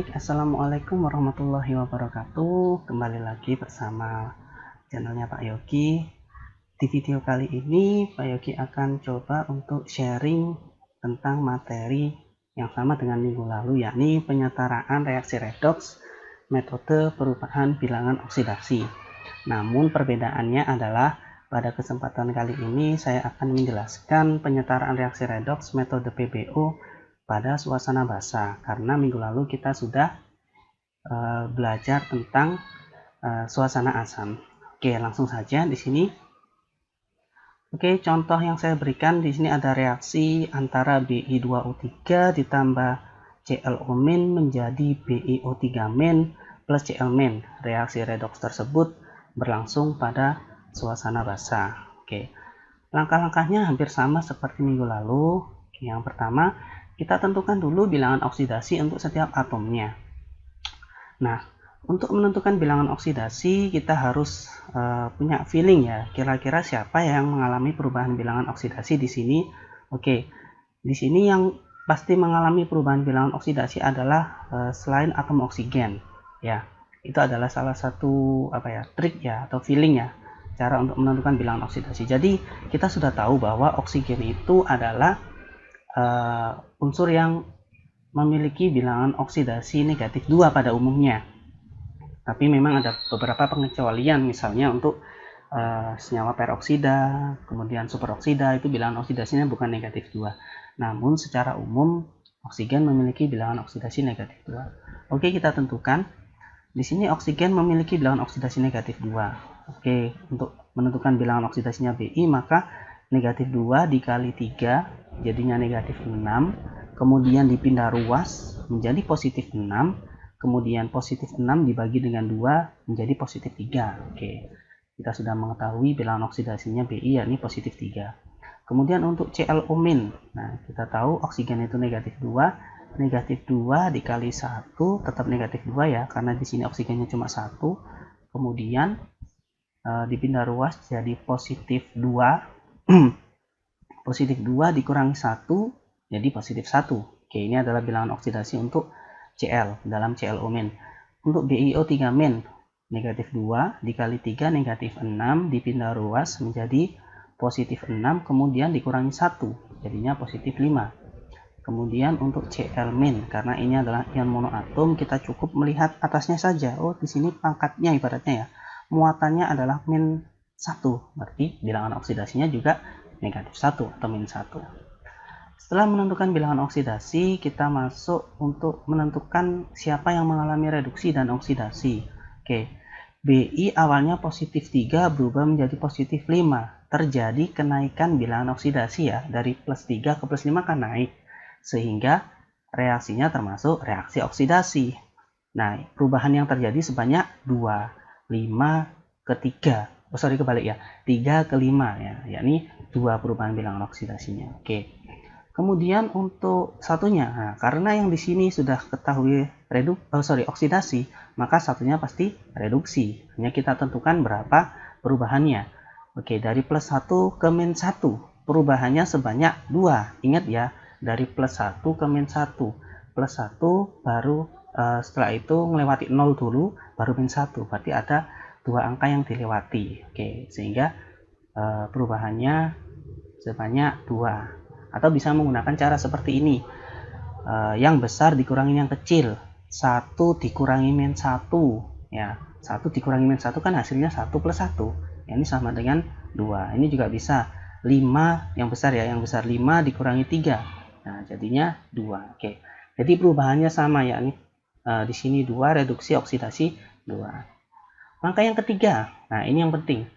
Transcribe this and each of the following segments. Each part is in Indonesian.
Baik, Assalamualaikum warahmatullahi wabarakatuh. Kembali lagi bersama channelnya Pak Yogi. Di video kali ini, Pak Yogi akan coba untuk sharing tentang materi yang sama dengan minggu lalu, yakni penyetaraan reaksi redoks, metode perubahan bilangan oksidasi. Namun perbedaannya adalah pada kesempatan kali ini saya akan menjelaskan penyetaraan reaksi redoks metode PBO pada suasana basah, karena minggu lalu kita sudah belajar tentang suasana asam. Oke, langsung saja di sini. Oke, contoh yang saya berikan di sini ada reaksi antara BI2O3 ditambah ClO- menjadi BiO3- plus Cl-. Reaksi redoks tersebut berlangsung pada suasana basah. Oke, langkah-langkahnya hampir sama seperti minggu lalu. Oke, yang pertama, kita tentukan dulu bilangan oksidasi untuk setiap atomnya. Nah, untuk menentukan bilangan oksidasi, kita harus punya feeling ya, kira-kira siapa yang mengalami perubahan bilangan oksidasi di sini. Oke, di sini yang pasti mengalami perubahan bilangan oksidasi adalah selain atom oksigen. Ya, itu adalah salah satu trik ya atau feeling ya, cara untuk menentukan bilangan oksidasi. Jadi, kita sudah tahu bahwa oksigen itu adalah unsur yang memiliki bilangan oksidasi negatif 2 pada umumnya. Tapi memang ada beberapa pengecualian, misalnya untuk senyawa peroksida, kemudian superoksida, itu bilangan oksidasinya bukan negatif 2. Namun secara umum oksigen memiliki bilangan oksidasi negatif 2. Oke, kita tentukan. Di sini oksigen memiliki bilangan oksidasi negatif 2. Oke, untuk menentukan bilangan oksidasinya Bi, maka negatif 2 dikali 3 jadinya negatif 6, kemudian dipindah ruas menjadi positif 6, kemudian positif 6 dibagi dengan 2 menjadi positif 3. Oke, kita sudah mengetahui bilangan oksidasinya Bi, yakni positif 3. Kemudian untuk ClO-, nah kita tahu oksigen itu negatif 2, negatif 2 dikali 1 tetap negatif 2 ya, karena di sini oksigennya cuma 1. Kemudian dipindah ruas jadi positif 2. Positif 2 dikurangi 1 jadi positif 1. Oke, ini adalah bilangan oksidasi untuk Cl dalam ClO-. Untuk BiO3- negatif 2 dikali 3 negatif 6 dipindah ruas menjadi positif 6, kemudian dikurangi 1 jadinya positif 5. Kemudian untuk Cl-, karena ini adalah ion monoatom, kita cukup melihat atasnya saja. Oh, di sini pangkatnya ibaratnya ya, muatannya adalah -1, berarti bilangan oksidasinya juga negatif 1 atau -1. Setelah menentukan bilangan oksidasi, kita masuk untuk menentukan siapa yang mengalami reduksi dan oksidasi. Oke, Bi awalnya positif 3 berubah menjadi positif 5. Terjadi kenaikan bilangan oksidasi ya, dari plus 3 ke plus 5 kan naik, sehingga reaksinya termasuk reaksi oksidasi. Nah, perubahan yang terjadi sebanyak 2, 5 ke 3. Oh, sorry, kebalik ya. 3 ke 5 ya, yakni 2 perubahan bilangan oksidasinya. Oke. Kemudian untuk satunya, nah, karena yang di sini sudah ketahui oksidasi, maka satunya pasti reduksi. Hanya kita tentukan berapa perubahannya. Oke, dari plus 1 ke -1, perubahannya sebanyak 2. Ingat ya, dari plus 1 ke -1. Plus 1 baru setelah itu melewati 0 dulu, baru -1. Berarti ada 2 angka yang dilewati. Oke, sehingga perubahannya sebanyak 2. Atau bisa menggunakan cara seperti ini. Yang besar dikurangi yang kecil. 1 dikurangi -1. Ya, 1 dikurangi -1 kan hasilnya 1 plus 1. Ya, ini sama dengan 2. Ini juga bisa 5 yang besar ya, yang besar 5 dikurangi 3. Nah, jadinya 2. Oke. Jadi perubahannya sama ya, ini di sini 2, reduksi oksidasi 2. Langkah yang ketiga. Nah, ini yang penting.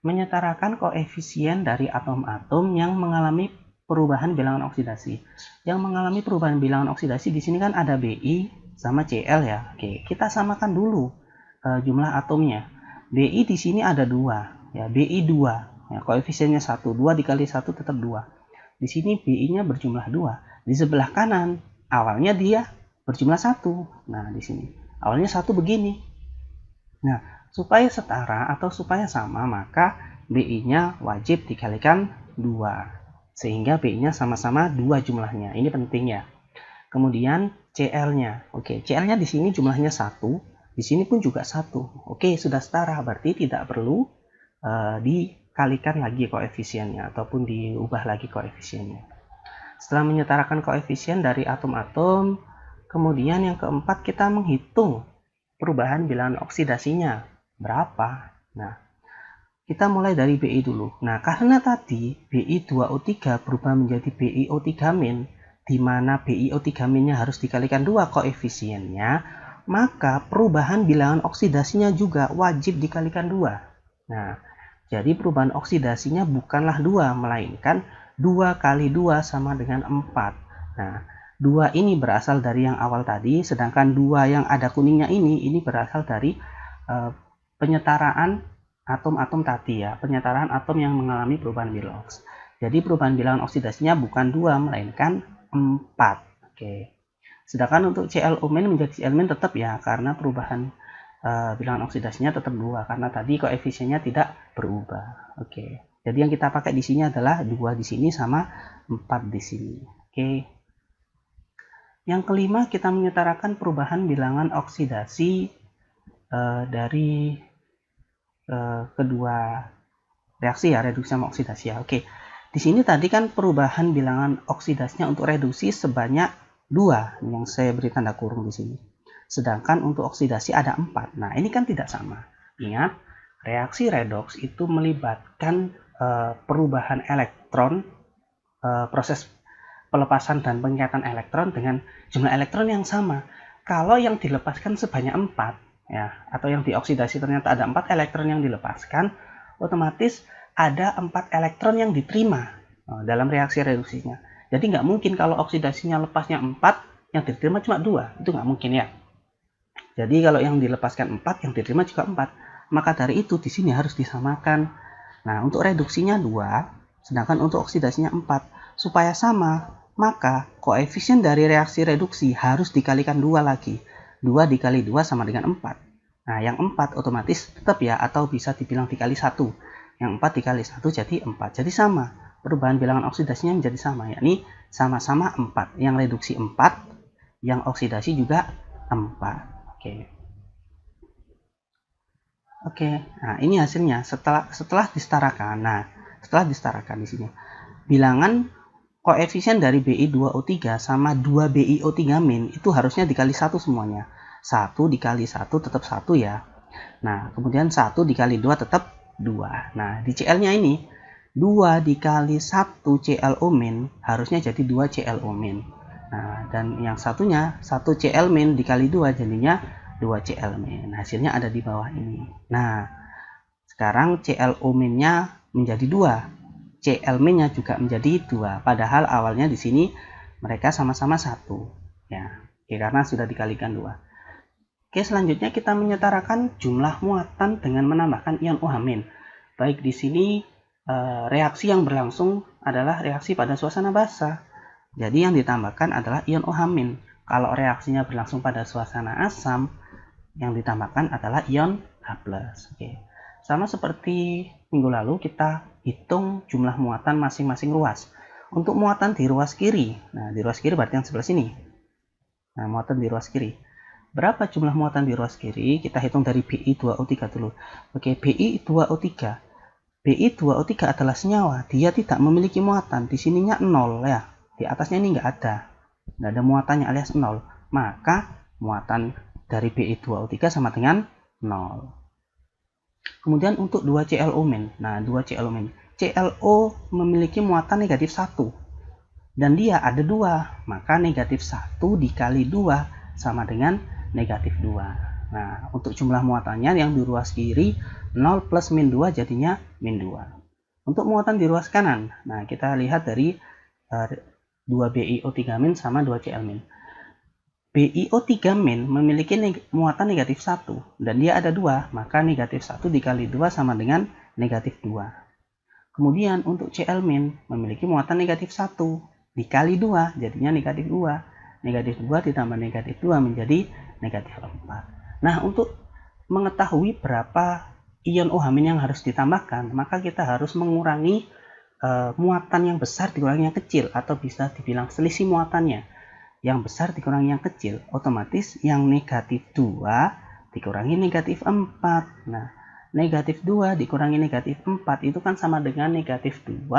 Menyetarakan koefisien dari atom-atom yang mengalami perubahan bilangan oksidasi. Yang mengalami perubahan bilangan oksidasi di sini kan ada Bi sama Cl ya. Oke, kita samakan dulu jumlah atomnya. Bi di sini ada 2 ya, Bi 2. Ya, koefisiennya 1, 2 dikali 1 tetap 2. Di sini Bi-nya berjumlah 2. Di sebelah kanan awalnya dia berjumlah 1. Nah, di sini awalnya 1 begini. Nah, supaya setara atau supaya sama, maka Bi-nya wajib dikalikan 2. Sehingga Bi-nya sama-sama 2 jumlahnya. Ini penting ya. Kemudian Cl-nya. Oke, Cl-nya di sini jumlahnya 1, di sini pun juga 1. Oke, sudah setara, berarti tidak perlu dikalikan lagi koefisiennya ataupun diubah lagi koefisiennya. Setelah menyetarakan koefisien dari atom-atom, kemudian yang keempat kita menghitung perubahan bilangan oksidasinya. Berapa? Nah, kita mulai dari Bi dulu. Nah, karena tadi Bi2O3 berubah menjadi BiO3-, di mana BiO3- harus dikalikan 2 koefisiennya, maka perubahan bilangan oksidasinya juga wajib dikalikan 2. Nah, jadi perubahan oksidasinya bukanlah 2, melainkan 2 kali 2 sama dengan 4. Nah, 2 ini berasal dari yang awal tadi, sedangkan 2 yang ada kuningnya ini berasal dari penyetaraan atom-atom tadi ya, penyetaraan atom yang mengalami perubahan bilangan. Jadi perubahan bilangan oksidasinya bukan 2, melainkan 4. Oke. Sedangkan untuk ClO- menjadi Cl- tetap ya, karena perubahan bilangan oksidasinya tetap 2, karena tadi koefisiennya tidak berubah. Oke. Jadi yang kita pakai di sini adalah 2 di sini sama 4 di sini. Oke. Yang kelima, kita menyetarakan perubahan bilangan oksidasi dari kedua reaksi ya, reduksi sama oksidasi ya. Oke. Di sini tadi kan perubahan bilangan oksidasinya untuk reduksi sebanyak 2 yang saya beri tanda kurung di sini. Sedangkan untuk oksidasi ada 4. Nah, ini kan tidak sama. Ingat, reaksi redoks itu melibatkan perubahan elektron, proses pelepasan dan pengikatan elektron dengan jumlah elektron yang sama. Kalau yang dilepaskan sebanyak 4, ya, atau yang dioksidasi ternyata ada 4 elektron yang dilepaskan, otomatis ada 4 elektron yang diterima dalam reaksi reduksinya. Jadi nggak mungkin kalau oksidasinya lepasnya 4, yang diterima cuma 2. Itu nggak mungkin ya. Jadi kalau yang dilepaskan 4, yang diterima juga 4. Maka dari itu di sini harus disamakan. Nah, untuk reduksinya 2, sedangkan untuk oksidasinya 4. Supaya sama, maka koefisien dari reaksi reduksi harus dikalikan 2 lagi. 2 dikali 2 sama dengan 4. Nah, yang 4 otomatis tetap ya, atau bisa dibilang dikali 1. Yang 4 dikali 1 jadi 4. Jadi sama. Perubahan bilangan oksidasinya menjadi sama, yakni sama-sama 4. Yang reduksi 4, yang oksidasi juga 4. Oke. Nah, ini hasilnya setelah disetarakan. Nah, setelah disetarakan di sini, bilangan koefisien dari Bi2O3 sama 2 BiO3- itu harusnya dikali 1 semuanya. 1 dikali 1 tetap 1 ya. Nah, kemudian 1 dikali 2 tetap 2. Nah, di Cl-nya ini 2 dikali 1 ClO- harusnya jadi 2 ClO-. Nah, dan yang satunya 1 Cl- dikali 2 jadinya 2 Cl-. Hasilnya ada di bawah ini. Nah, sekarang ClO-nya menjadi 2. Cl-nya juga menjadi 2. Padahal awalnya di sini mereka sama-sama 1. Ya, karena sudah dikalikan 2. Oke, selanjutnya kita menyetarakan jumlah muatan dengan menambahkan ion OH-. Baik di sini reaksi yang berlangsung adalah reaksi pada suasana basah. Jadi yang ditambahkan adalah ion OH-. Kalau reaksinya berlangsung pada suasana asam, yang ditambahkan adalah ion H+. Oke. Sama seperti minggu lalu kita hitung jumlah muatan masing-masing ruas. Untuk muatan di ruas kiri, nah di ruas kiri berarti yang sebelah sini. Nah, muatan di ruas kiri. Berapa jumlah muatan di ruas kiri? Kita hitung dari Bi2O3 dulu. Oke, Bi2O3. Bi2O3 adalah senyawa, dia tidak memiliki muatan. Di sininya 0 ya. Di atasnya ini nggak ada. Nggak ada muatannya alias 0. Maka muatan dari Bi2O3 sama dengan 0. Kemudian untuk 2 ClO-. Nah, 2 ClO-. ClO memiliki muatan negatif 1. Dan dia ada 2. Maka negatif 1 dikali 2 sama dengan negatif 2. Nah, untuk jumlah muatannya yang di ruas kiri 0 plus min 2 jadinya min 2. Untuk muatan di ruas kanan, nah kita lihat dari 2 BiO3- sama 2 Cl-. BiO3- memiliki muatan negatif 1 dan dia ada 2, maka negatif 1 dikali 2 sama dengan negatif 2. Kemudian untuk Cl- memiliki muatan negatif 1 dikali 2 jadinya negatif 2. Negatif 2 ditambah negatif 2 menjadi negatif 4. Nah, untuk mengetahui berapa ion OH- yang harus ditambahkan, maka kita harus mengurangi muatan yang besar dikurangi yang kecil, atau bisa dibilang selisih muatannya. yang besar dikurangi yang kecil, otomatis yang negatif 2 dikurangi negatif 4. Nah, negatif 2 dikurangi negatif 4 itu kan sama dengan negatif 2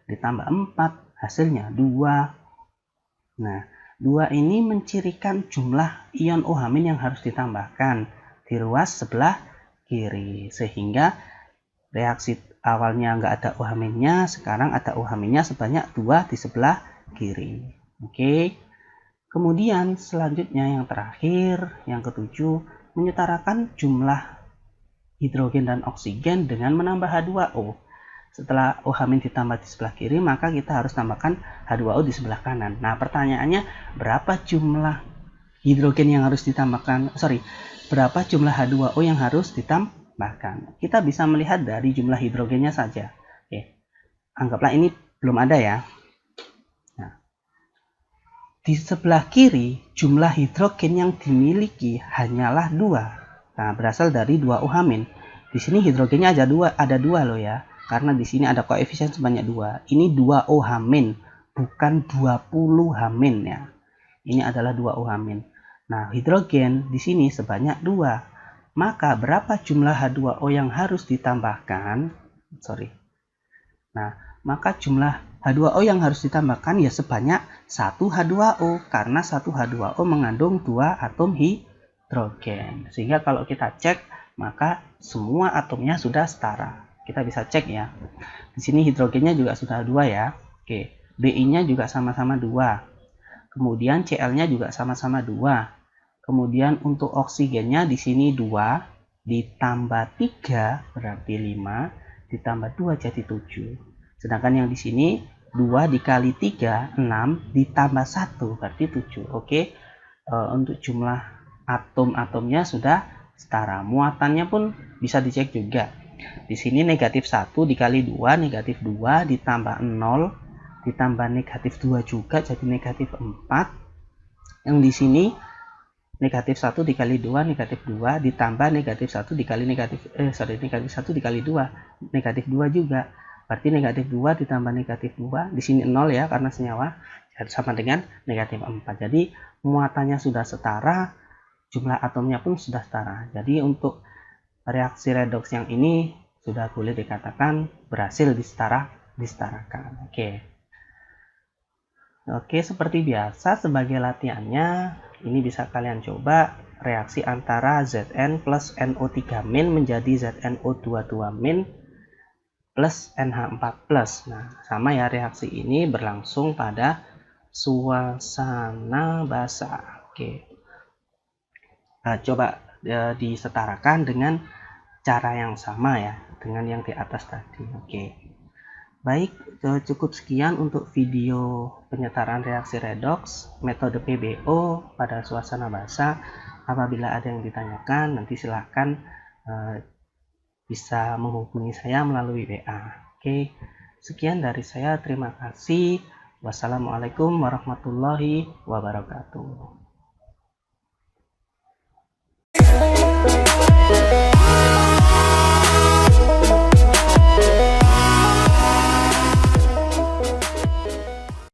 ditambah 4, hasilnya 2. Nah, 2 ini mencirikan jumlah ion OH- yang harus ditambahkan di ruas sebelah kiri, sehingga reaksi awalnya nggak ada OH-nya, sekarang ada OH-nya sebanyak 2 di sebelah kiri. Oke. Kemudian selanjutnya yang terakhir, yang ketujuh, menyetarakan jumlah hidrogen dan oksigen dengan menambah H2O. Setelah OH- ditambah di sebelah kiri, maka kita harus tambahkan H2O di sebelah kanan. Nah, pertanyaannya berapa jumlah hidrogen yang harus ditambahkan? Berapa jumlah H2O yang harus ditambahkan? Kita bisa melihat dari jumlah hidrogennya saja. Oke. Anggaplah ini belum ada ya. Di sebelah kiri, jumlah hidrogen yang dimiliki hanyalah 2. Nah, berasal dari 2 OH-. Di sini hidrogennya ada 2 loh ya. Karena di sini ada koefisien sebanyak 2. Ini 2 OH-, bukan 20 H- ya. Ini adalah 2 OH-. Nah, hidrogen di sini sebanyak 2. Maka berapa jumlah H2O yang harus ditambahkan? Nah, maka jumlah H2O yang harus ditambahkan ya sebanyak 1 H2O, karena 1 H2O mengandung 2 atom hidrogen. Sehingga kalau kita cek, maka semua atomnya sudah setara. Kita bisa cek ya. Di sini hidrogennya juga sudah 2 ya. Oke, Bi-nya juga sama-sama 2. Kemudian Cl-nya juga sama-sama 2. Kemudian untuk oksigennya di sini 2 ditambah 3 berarti 5, ditambah 2 jadi 7. Sedangkan yang di sini 2 dikali 3, 6, ditambah 1, berarti 7. Oke, untuk jumlah atom-atomnya sudah setara. Muatannya pun bisa dicek juga. Di sini negatif 1 dikali 2, negatif 2, ditambah 0, ditambah negatif 2 juga, jadi negatif 4. Yang di sini negatif 1 dikali 2, negatif 2, ditambah negatif 1 dikali negatif 1 dikali 2, negatif 2 juga. Berarti negatif 2 ditambah negatif 2, di sini 0 ya karena senyawa, sama dengan negatif 4. Jadi muatannya sudah setara, jumlah atomnya pun sudah setara. Jadi untuk reaksi redoks yang ini sudah boleh dikatakan berhasil disetarakan. Oke, seperti biasa sebagai latihannya, ini bisa kalian coba reaksi antara Zn plus NO3- menjadi ZnO22- plus NH4+. Nah, sama ya, reaksi ini berlangsung pada suasana basah. Oke. Nah, coba disetarakan dengan cara yang sama ya, dengan yang di atas tadi. Oke. Baik, cukup sekian untuk video penyetaraan reaksi redoks metode PBO pada suasana basah. Apabila ada yang ditanyakan, nanti silahkan bisa menghubungi saya melalui WA. Oke, sekian dari saya. Terima kasih. Wassalamualaikum warahmatullahi wabarakatuh.